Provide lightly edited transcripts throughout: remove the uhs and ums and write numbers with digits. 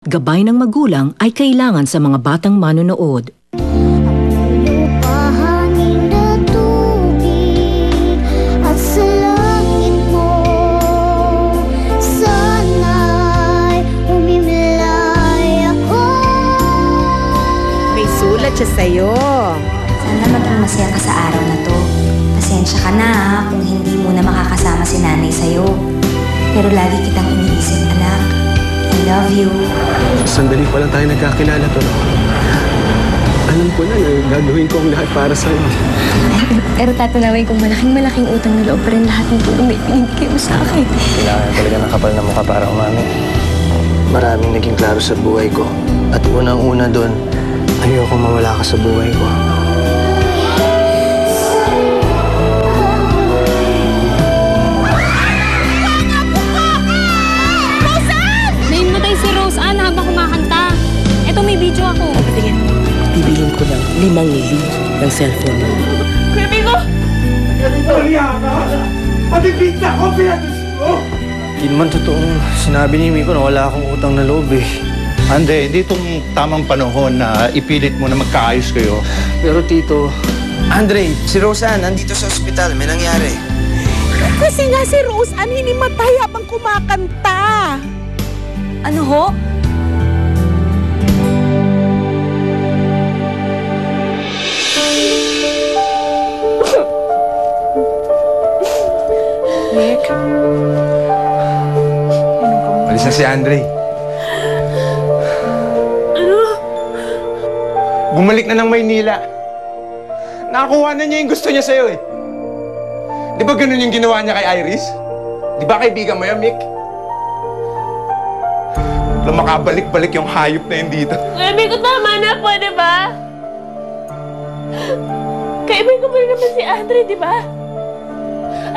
Gabay ng magulang ay kailangan sa mga batang manonood. Lupahangin na tubig at sa langit mo, sana'y umimlay ako. May sulat siya sa'yo. Sana maging masaya ka sa araw na to. Pasensya ka na ha, kung hindi mo na makakasama si nanay sa'yo. Pero lagi kitang iniisip, anak. I love you. Sandali pa lang tayo nagkakilala to. Alam ko na gagawin ko ang lahat para sa'yo. Pero tatanawin kong malaking utang na loob pa rin lahat ng tulong na ibinigay mo sa akin. Kailangan talaga ng kapal na mukha para umami. Maraming naging klaro sa buhay ko. At unang-una doon, ayoko mawala ka sa buhay ko. Naimatay si Rose Ann habang kumakanta. Eto, may video ako. Patingin, bibilin ko ng 5,000 ng cellphone mo. Baby ko! Maria ka! Pati pizza ko, pinatus ko! Hindi naman totoong sinabi ni Miko na wala akong utang na loob eh. Ande, hindi itong tamang panahon na ipilit mo na magkaayos kayo. Pero Tito... Andre, si Roseanne nandito sa ospital. May nangyari. Kasi nga si Rose Ann hinimatay habang kumakanta. Ano ho? Nick? Alis na si Andre. Bumalik na ng Maynila. Nakakuha na niya yung gusto niya sa'yo eh. Di ba ganun yung ginawa niya kay Iris? Di ba kaibigan mo yun, Mick? Alam, makabalik-balik yung hayop na yun dito. Sabi ko tama na po, di ba? Kaibigan ko pa rin naman si Andre, di ba?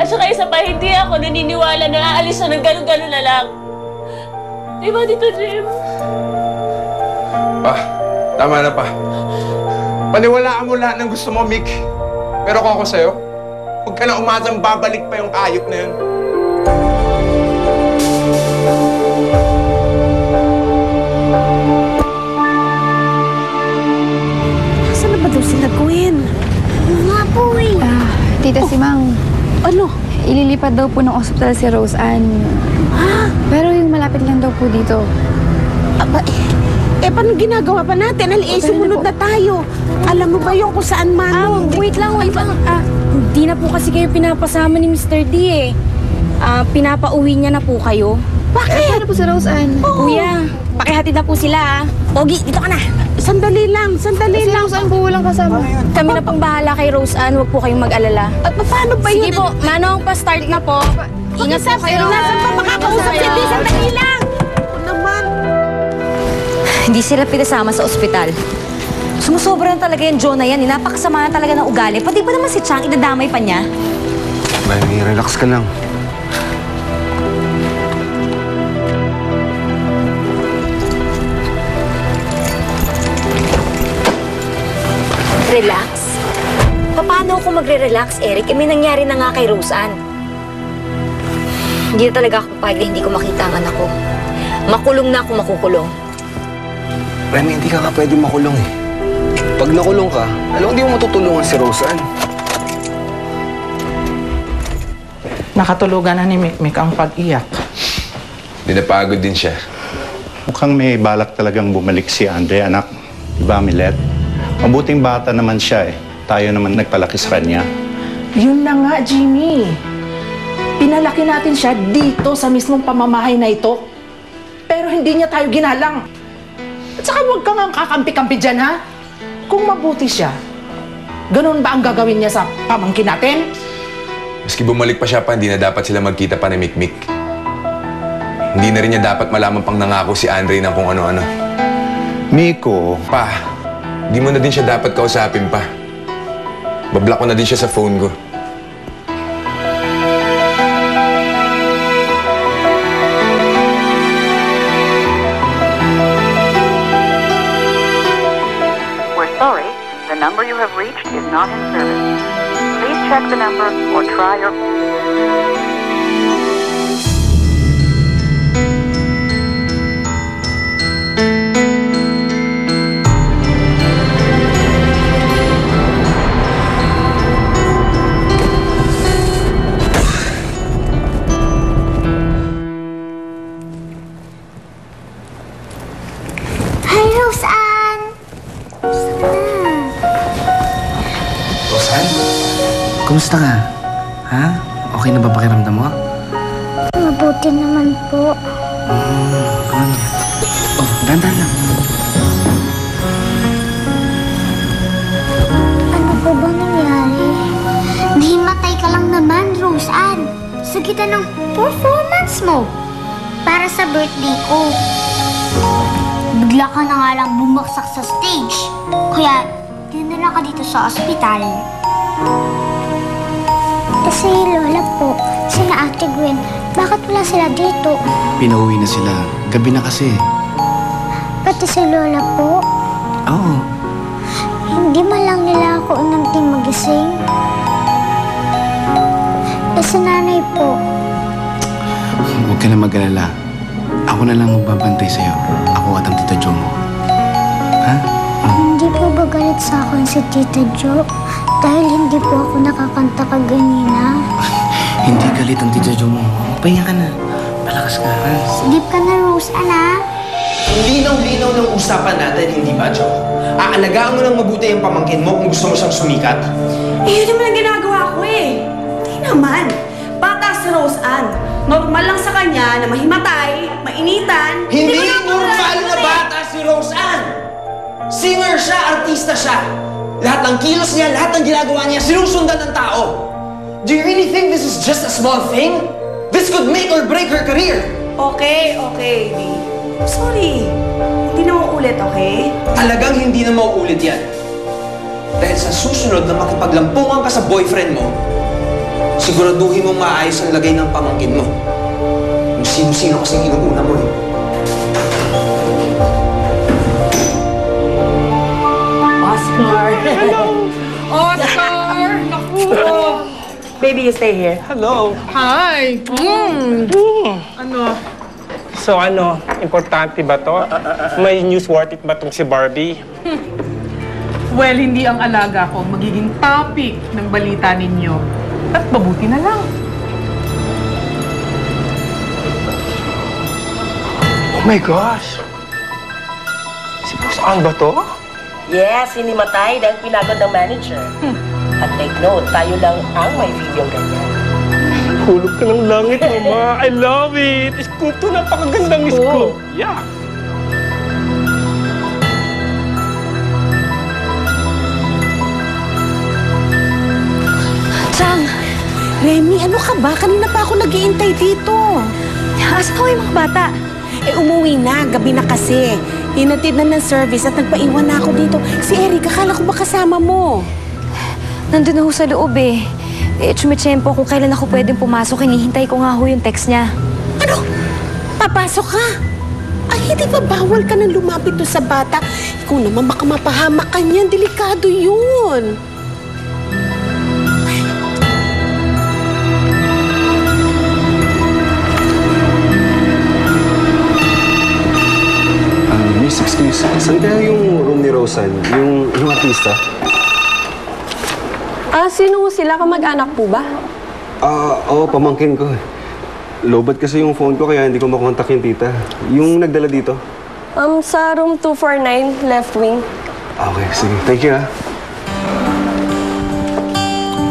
At saka isa pa, hindi ako naniniwala na aalis na ng gano'n-gano'n na lang. Di ba, Tito Jim? Pa, tama na pa. Paniwalaan mo lahat ng gusto mo, Mick. Pero kung ako sa'yo, huwag ka na umasang babalik pa yung hayop na yun. Saan na ba daw sila, Gwen? Nga po eh. Tita Simang, Ano? ililipat daw po ng ospital si Rose Ann. Pero yung malapit lang daw po dito. Aba, paano ginagawa pa natin? Sumunod na tayo. Alam mo ba yung kung saan man? Wait lang. Hindi na po kasi kayo pinapasama ni Mr. D eh. Pinapauwi niya na po kayo. Paano po si Rose Ann? Kuya, pakihatid na po sila ah. Pogi, dito ka na. Sandali lang. Si Rose Ann po walang kasama. Kami na pong bahala kay Rose Ann, huwag po kayong mag-alala. At paano ba Sige yun? po, Manong, pa-start na po. Ingat po kayo. Nasaan pa makakausap si Di? Sandali lang. Naman. Hindi sila pinasama sa ospital. Sumusobra na talaga yung John na yan. Napakasama na talaga ng ugali. Pati ba naman si Chang, idadamay pa niya? May relax ka lang. Relax? Paano ako magre-relax, Eric? May nangyari na nga kay Rose Ann. Hindi na talaga ako papayag na hindi ko makita ang anak ko. Makulong na ako makukulong. Remy, hindi ka nga pwede makulong eh. Pag nakulong ka, alam hindi mo matutulungan si Roseanne. Nakatulugan na ni Mikmik ang pag-iyak. Dinapagod din siya. Mukhang may balak talagang bumalik si Andre, anak. Diba, Milet? Mabuting bata naman siya eh. Tayo naman nagpalaki sa kanya. Yun na nga, Jimmy. Pinalaki natin siya dito sa mismong pamamahay na ito. Pero hindi niya tayo ginalang. At saka huwag kang kakampi-kampi dyan, ha? Kung mabuti siya, ganun ba ang gagawin niya sa pamangkin natin? Maski bumalik pa siya pa, hindi na dapat sila magkita pa ni Mikmik. Hindi na rin niya dapat malaman pang nangako si Andre ng kung ano-ano. Miko, Pa, di mo na din siya dapat kausapin pa. Bablock ko na din siya sa phone ko. We're sorry, the number you have reached is not in service. Please check the number or try your... Kumusta ka? Ha? Okay na ba pakiramdam mo? Mabuti naman po. Dandan lang. Ano po ba nangyari? Nahimatay ka lang naman, Rose Ann. Sa gitna ng performance mo. Para sa birthday ko. Bigla ka na nga lang bumaksak sa stage. Kaya, dinala ka dito sa ospital. Si Lola po, sina Ate Gwen, bakit wala sila dito? Pinauwi na sila. Gabi na kasi. Pati si Lola po? Oo. Hindi man lang nila ako unang magising. Si nanay po. Huwag ka na mag-alala. Ako na lang magbabantay sa'yo. Ako at ang Tita Jo mo. Ha? Hindi po ba galit sa akin si Tita Jo? Dahil hindi po ako nakakanta kaganina. Hindi galit ang Tita Jo mo. Pahinga ka na. Malakas ka, ha? Sigip ka na, Rose, ana. Linaw-linaw ng usapan natin, hindi ba, Jo? Aalagaan mo ng mabuti ang pamangkin mo kung gusto mo siyang sumikat? Eh, yun naman ang ginagawa ko eh. Hindi naman. Bata si Rose Ann. Normal lang sa kanya na mahimatay, mainitan. Hindi normal na bata si Rose Ann! Singer siya, artista siya. Lahat ng kilos niya, lahat ng ginagawa niya, sinusundan ng tao. Do you really think this is just a small thing? This could make or break her career. Okay, Lee. Sorry. Hindi na mauulit, okay? Talagang hindi na mauulit yan. Dahil sa susunod na makipaglampungan ka sa boyfriend mo, siguraduhin mong maayos ang lagay ng pamangkin mo. Kung sino-sino kasing inuuna mo eh. Oscar! Oscar! Naku! Baby, you stay here. Hello. Hi! Ano? So ano, importante ba to? May newsworthy ba tong si Barbie? Well, hindi ang alaga ko magiging topic ng balita ninyo. At mabuti na lang. Oh my gosh! Si Rose Ann ba to? Yes, hinimatay dahil pinagod ng manager. At take note, tayo lang ang may video ganyan. Hulog ka ng langit, Mama. I love it! Scoop to, napakagandang scoop. Yeah! Chang! Remy, ano ka ba? Kanina pa ako nag-iintay dito. Asa ko yung mga bata? Eh, umuwi na. Gabi na kasi. Hinatid na ng service at nagpaiwan na ako dito. Si Eric, akala ko ba kasama mo? Nandun na ho sa loob eh. Tsumechempo kung kailan ako pwedeng pumasok. Hinihintay ko nga ho yung text niya. Ano? Papasok ka? Ay, hindi ba bawal ka nang lumapit doon sa bata? Ikaw naman baka mapahamak ka niyan. Delikado yun. Miss, excuse. Saan kaya yung room ni Roseann? Yung artista? Sino sila? Kamag-anak po ba? Oo, pamangkin ko. Lowbat kasi yung phone ko kaya hindi ko makontak yung tita. Yung nagdala dito. Sa room 249, left wing. Okay, sige. Thank you, ha.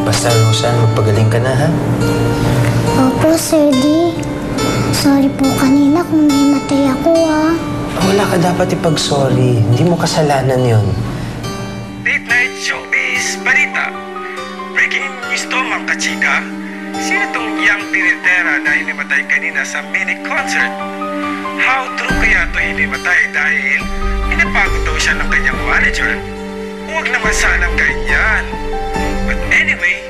Basta, Roseann, magpagaling ka na, ha? Opo, Sir D. Sorry po kanina kung nahimatay ako, ah. Wala ka dapat ipag-sorry. Hindi mo kasalanan yon. Late Night Showbiz Balita. Breaking news to, mga kachika. Sino tong young pinitera na hinimatay kanina sa mini-concert? How true kaya ito hinimatay dahil pinapagod daw siya ng kanyang manager? Huwag naman sanang ganyan. But anyway,